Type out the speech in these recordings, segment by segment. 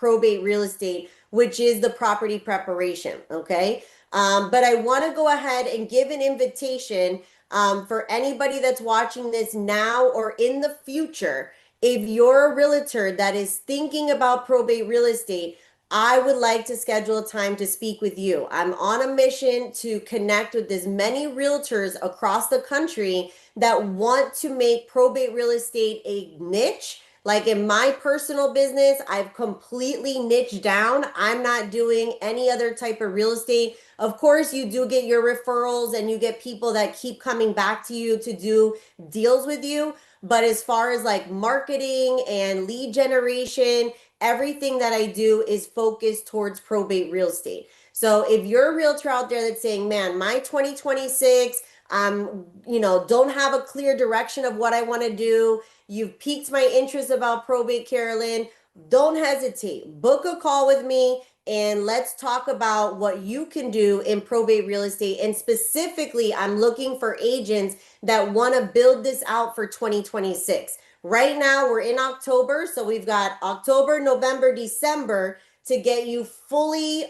probate real estate, which is the property preparation. Okay. But I want to go ahead and give an invitation for anybody that's watching this now or in the future. If you're a realtor that is thinking about probate real estate, I would like to schedule a time to speak with you. I'm on a mission to connect with as many realtors across the country that want to make probate real estate a niche. Like in my personal business, I've completely niched down. I'm not doing any other type of real estate. Of course, you do get your referrals and you get people that keep coming back to you to do deals with you. But as far as like marketing and lead generation, everything that I do is focused towards probate real estate. So if you're a realtor out there that's saying, man, my 2026, don't have a clear direction of what I want to do. You've piqued my interest about probate, Carolyn. Don't hesitate. Book a call with me and let's talk about what you can do in probate real estate. And specifically, I'm looking for agents that want to build this out for 2026. Right now, we're in October, so we've got October, November, December to get you fully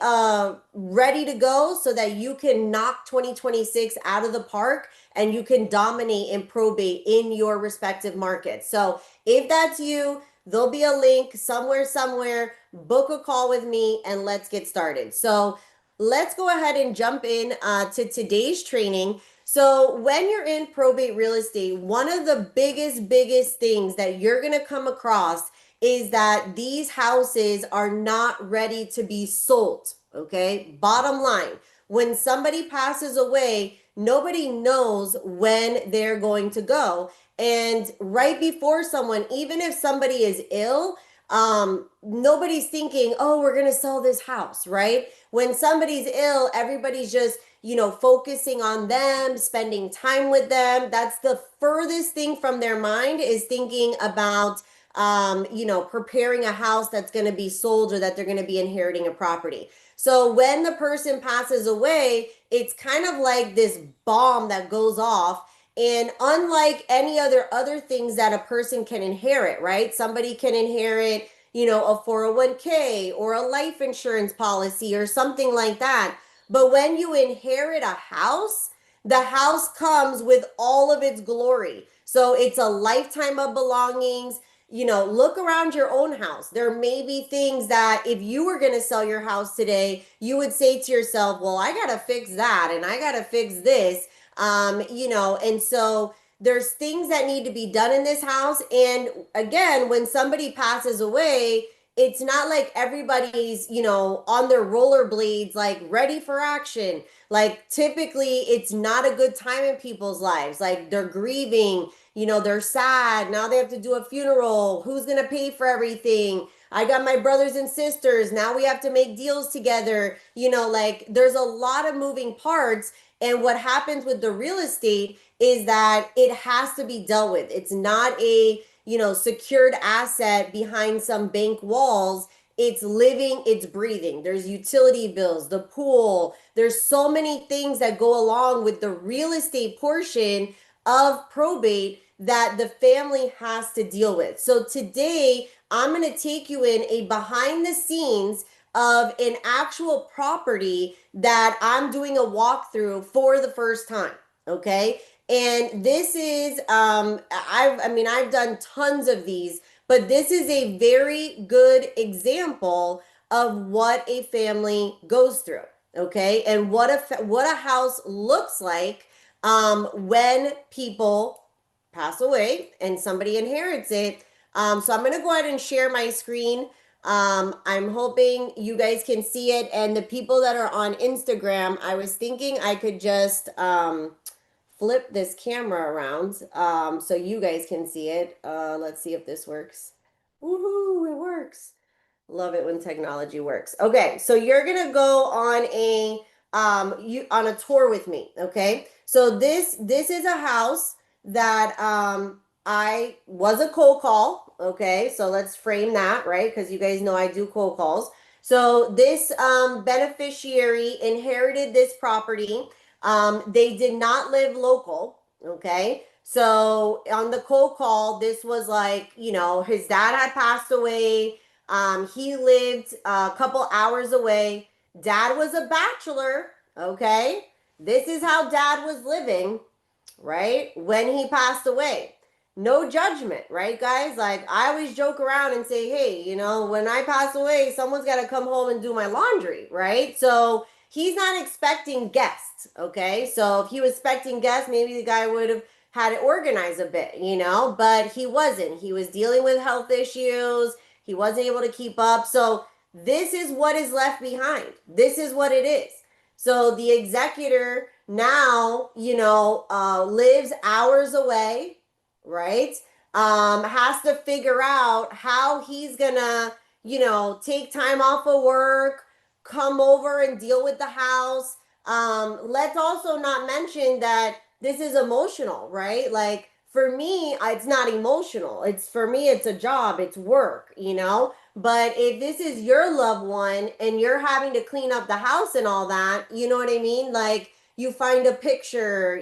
ready to go so that you can knock 2026 out of the park and you can dominate in probate in your respective markets. So if that's you, there'll be a link somewhere. Book a call with me and let's get started. So let's go ahead and jump in to today's training. So when you're in probate real estate, one of the biggest things that you're going to come across is that these houses are not ready to be sold. Okay. Bottom line, when somebody passes away, nobody knows when they're going to go. And right before someone, even if somebody is ill, nobody's thinking, oh, we're going to sell this house, right? When somebody's ill, everybody's just, focusing on them, spending time with them. That's the furthest thing from their mind is thinking about, preparing a house that's going to be sold or that they're going to be inheriting a property. So when the person passes away, it's kind of like this bomb that goes off. And unlike any other things that a person can inherit, right? Somebody can inherit, a 401k or a life insurance policy or something like that. But when you inherit a house, the house comes with all of its glory. So it's a lifetime of belongings. Look around your own house. There may be things that if you were going to sell your house today, you would say to yourself, well, I got to fix that and I got to fix this. And so there's things that need to be done in this house. And again, when somebody passes away, it's not like everybody's, on their rollerblades, like ready for action. Like typically it's not a good time in people's lives. Like they're grieving, they're sad. Now they have to do a funeral. Who's going to pay for everything? I got my brothers and sisters. Now we have to make deals together. Like there's a lot of moving parts. And what happens with the real estate is that it has to be dealt with. It's not a, secured asset behind some bank walls. It's living, it's breathing. There's utility bills, the pool. There's so many things that go along with the real estate portion of probate that the family has to deal with. So today, I'm going to take you in a behind the scenes of an actual property that I'm doing a walkthrough for the first time. Okay. And this is, I've done tons of these, but this is a very good example of what a family goes through. Okay. And what a house looks like when people pass away and somebody inherits it. So I'm going to go ahead and share my screen. I'm hoping you guys can see it. And the people that are on Instagram, I was thinking I could just flip this camera around so you guys can see it. Let's see if this works. Woohoo, it works. Love it when technology works. Okay, so you're gonna go on a tour with me. Okay, so this is a house that I was a cold call. Okay, so let's frame that, right? Because you guys know I do cold calls. So this beneficiary inherited this property. They did not live local. Okay, so on the cold call, this was like, his dad had passed away. He lived a couple hours away. Dad was a bachelor. Okay. This is how dad was living, right? When he passed away. No judgment, right, guys? Like, I always joke around and say, hey, when I pass away, someone's got to come home and do my laundry, right? So he's not expecting guests, okay? So if he was expecting guests, maybe the guy would have had it organized a bit, but he wasn't. He was dealing with health issues. He wasn't able to keep up. So this is what is left behind. This is what it is. So the executor now, lives hours away, right? Has to figure out how he's gonna, take time off of work, come over and deal with the house. Let's also not mention that this is emotional, right? Like for me, it's not emotional. It's for me, it's a job, it's work. But if this is your loved one and you're having to clean up the house and all that, you know what I mean? Like you find a picture,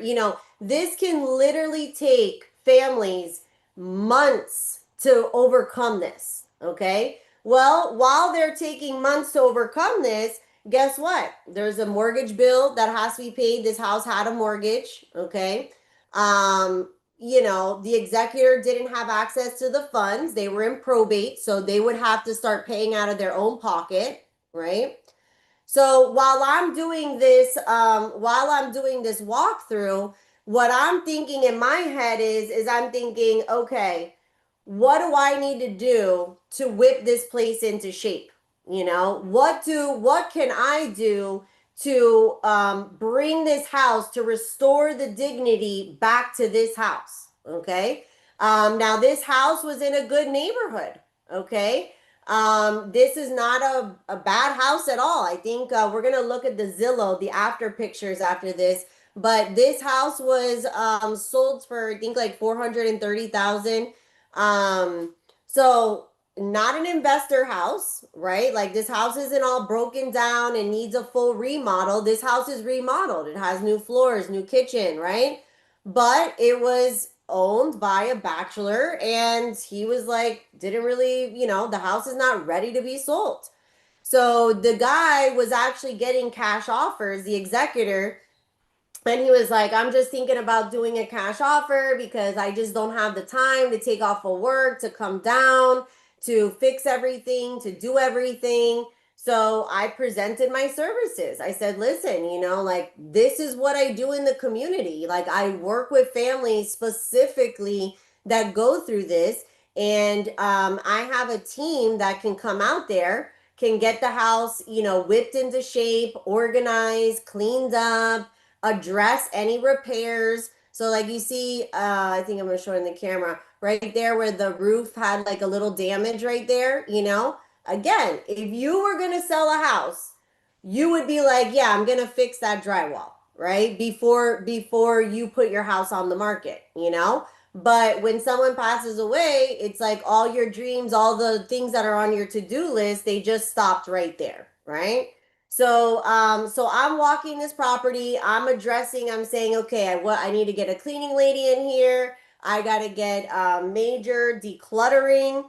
this can literally take families months to overcome this. Okay. Well, while they're taking months to overcome this, guess what? There's a mortgage bill that has to be paid. This house had a mortgage. Okay. Um, the executor didn't have access to the funds. They were in probate, so they would have to start paying out of their own pocket, right? So while I'm doing this walkthrough, what I'm thinking in my head is I'm thinking, okay, what do I need to do to whip this place into shape? What can I do to bring this house to restore the dignity back to this house? Okay. Now this house was in a good neighborhood. Okay. This is not a bad house at all. I think we're gonna look at the Zillow, the after pictures after this. But this house was sold for I think like 430,000. So not an investor house, right? Like this house isn't all broken down and needs a full remodel. This house is remodeled. It has new floors, new kitchen, right? But it was owned by a bachelor and he was like, didn't really, the house is not ready to be sold. So the guy was actually getting cash offers, the executor, and he was like, I'm just thinking about doing a cash offer because I just don't have the time to take off of work, to come down, to fix everything, to do everything. So I presented my services. I said, listen, like this is what I do in the community. Like I work with families specifically that go through this. And I have a team that can come out there, can get the house, whipped into shape, organized, cleaned up, address any repairs. So like you see, I think I'm gonna show it in the camera right there where the roof had like a little damage right there. Again, if you were gonna sell a house, you would be like, yeah, I'm gonna fix that drywall, right? Before you put your house on the market. But when someone passes away, it's like all your dreams, all the things that are on your to-do list, they just stopped right there, right? So I'm walking this property. I'm saying, okay, I need to get a cleaning lady in here. I got to get major decluttering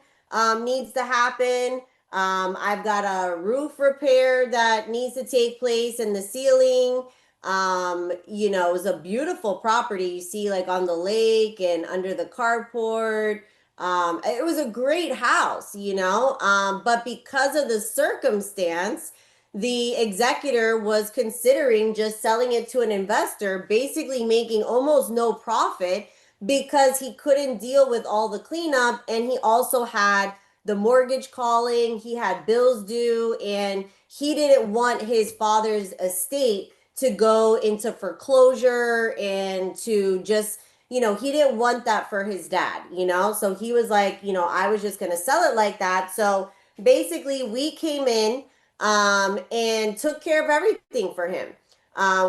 needs to happen. I've got a roof repair that needs to take place in the ceiling. It was a beautiful property. You see, like on the lake and under the carport. It was a great house. But because of the circumstance, the executor was considering just selling it to an investor, basically making almost no profit because he couldn't deal with all the cleanup. And he also had the mortgage calling, he had bills due, and he didn't want his father's estate to go into foreclosure and to just, he didn't want that for his dad. So he was like, I was just going to sell it like that. So basically, we came in and took care of everything for him.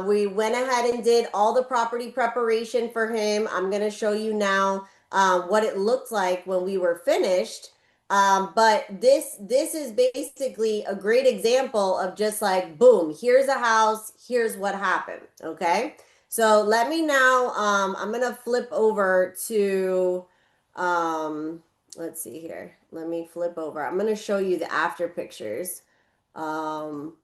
We went ahead and did all the property preparation for him. I'm going to show you now what it looked like when we were finished. But this is basically a great example of just like, boom, here's a house, here's what happened. Okay. So let me now, I'm going to flip over to, let's see here. Let me flip over. I'm going to show you the after pictures. Um,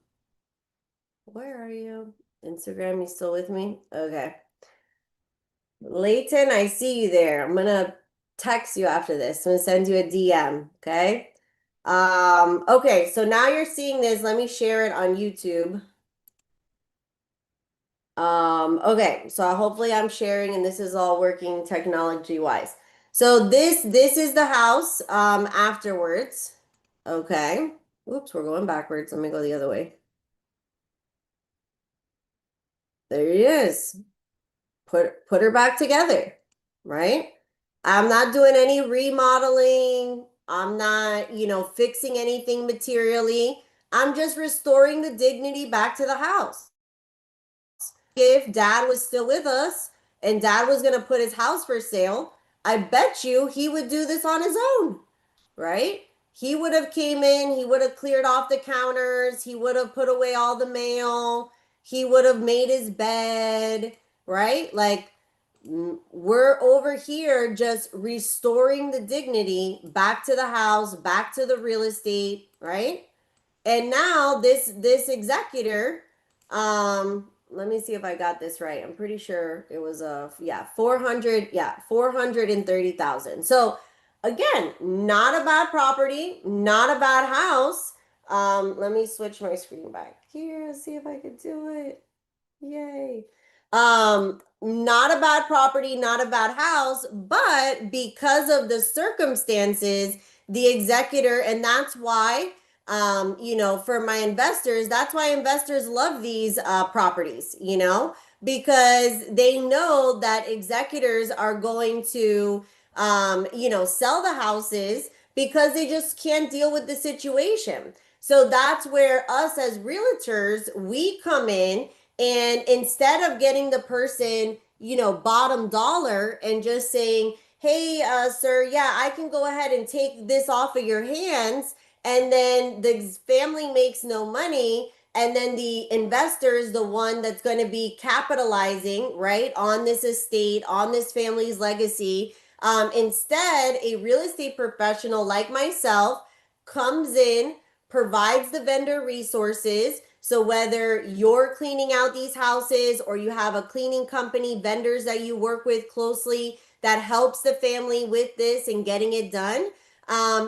where are you? Instagram, you still with me? Okay. Layton, I see you there. I'm gonna text you after this. I'm gonna send you a DM, okay? Okay, so now you're seeing this. Let me share it on YouTube. Okay, so hopefully I'm sharing and this is all working technology wise. So this is the house afterwards. Okay. Oops, we're going backwards. Let me go the other way. There it is. Put her back together, right? I'm not doing any remodeling. I'm not, fixing anything materially. I'm just restoring the dignity back to the house. If dad was still with us and dad was going to put his house for sale, I bet you he would do this on his own, right? He would have came in, he would have cleared off the counters, he would have put away all the mail, he would have made his bed, right? Like we're over here just restoring the dignity back to the house, back to the real estate, right? And now this executor, let me see if I got this right. I'm pretty sure it was 400, 430,000. So again, not a bad property, not a bad house. Let me switch my screen back here, see if I could do it. Yay. Not a bad property, not a bad house, but because of the circumstances, the executor, and that's why, for my investors, that's why investors love these properties, because they know that executors are going to, sell the houses because they just can't deal with the situation. So that's where us as realtors, we come in and instead of getting the person, bottom dollar and just saying, hey, sir, yeah, I can go ahead and take this off of your hands. And then the family makes no money. And then the investor is the one that's going to be capitalizing, right, on this estate, on this family's legacy. Instead, a real estate professional like myself comes in, provides the vendor resources. So whether you're cleaning out these houses or you have a cleaning company, vendors that you work with closely that helps the family with this and getting it done,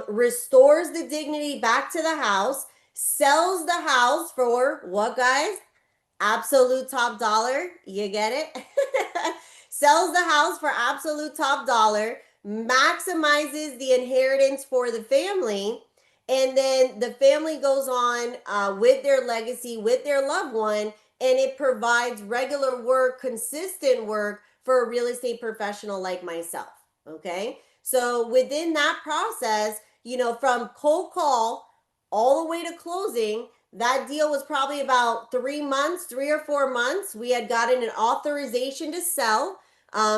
restores the dignity back to the house, sells the house for what, guys? Absolute top dollar. You get it? Sells the house for absolute top dollar, maximizes the inheritance for the family, and then the family goes on with their legacy, with their loved one, and it provides regular work, consistent work for a real estate professional like myself. Okay. So within that process, from cold call all the way to closing, that deal was probably about 3 months, 3 or 4 months. We had gotten an authorization to sell.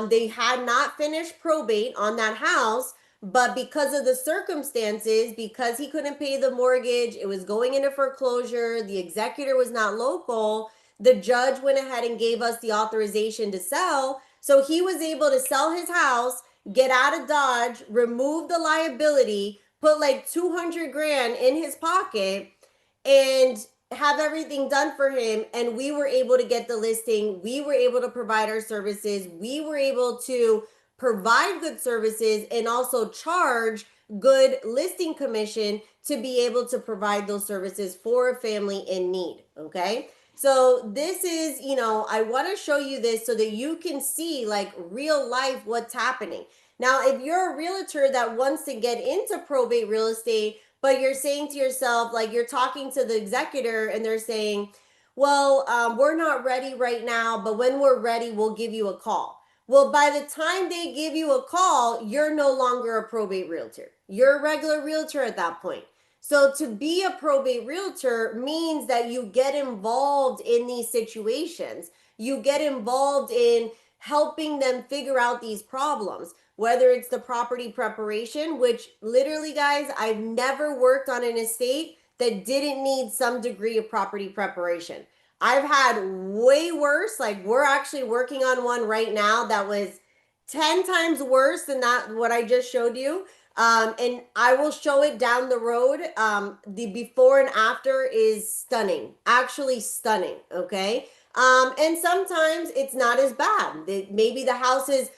They had not finished probate on that house, but because of the circumstances, because he couldn't pay the mortgage, it was going into foreclosure, the executor was not local, the judge went ahead and gave us the authorization to sell. So he was able to sell his house, get out of Dodge, remove the liability, put like 200 grand in his pocket, and have everything done for him. And we were able to get the listing. We were able to provide our services. We were able to provide good services and also charge good listing commission to be able to provide those services for a family in need. Okay. So this is, I want to show you this so that you can see like real life what's happening. Now, if you're a realtor that wants to get into probate real estate, but you're saying to yourself, like you're talking to the executor and they're saying, well, we're not ready right now, but when we're ready, we'll give you a call. Well, by the time they give you a call, you're no longer a probate realtor. You're a regular realtor at that point. So to be a probate realtor means that you get involved in these situations. You get involved in helping them figure out these problems, whether it's the property preparation, which literally, guys, I've never worked on an estate that didn't need some degree of property preparation. I've had way worse. Like we're actually working on one right now that was 10 times worse than that what I just showed you. And I will show it down the road. The before and after is stunning, actually stunning. Okay. And sometimes it's not as bad. Maybe the house is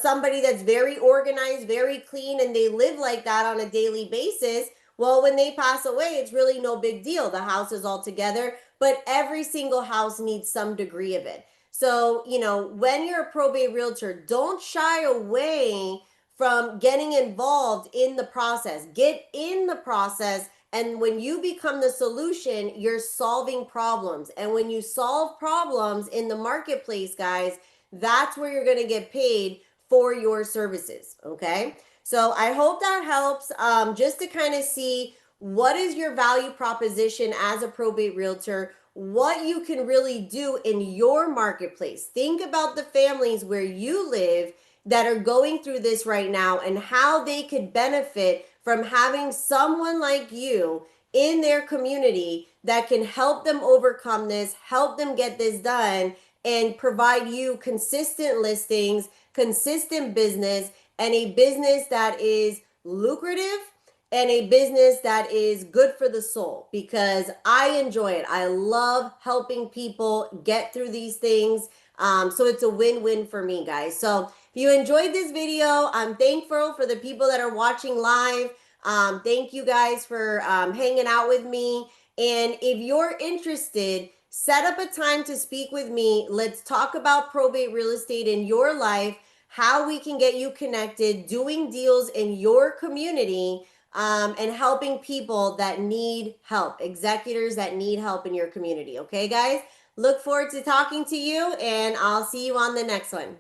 somebody that's very organized, very clean, and they live like that on a daily basis. Well, when they pass away, it's really no big deal. The house is all together, but every single house needs some degree of it. So, when you're a probate realtor, don't shy away from getting involved in the process. Get in the process. And when you become the solution, you're solving problems. And when you solve problems in the marketplace, guys, that's where you're going to get paid for your services. Okay. So I hope that helps, just to kind of see what is your value proposition as a probate realtor, what you can really do in your marketplace. Think about the families where you live that are going through this right now and how they could benefit from having someone like you in their community that can help them overcome this, help them get this done, and provide you consistent listings, consistent business, and a business that is lucrative and a business that is good for the soul, because I enjoy it. I love helping people get through these things. So it's a win-win for me, guys. So if you enjoyed this video, I'm thankful for the people that are watching live. Thank you guys for hanging out with me. And if you're interested, set up a time to speak with me. Let's talk about probate real estate in your life, how we can get you connected, doing deals in your community, and helping people that need help, executors that need help in your community. Okay, guys? Look forward to talking to you, and I'll see you on the next one.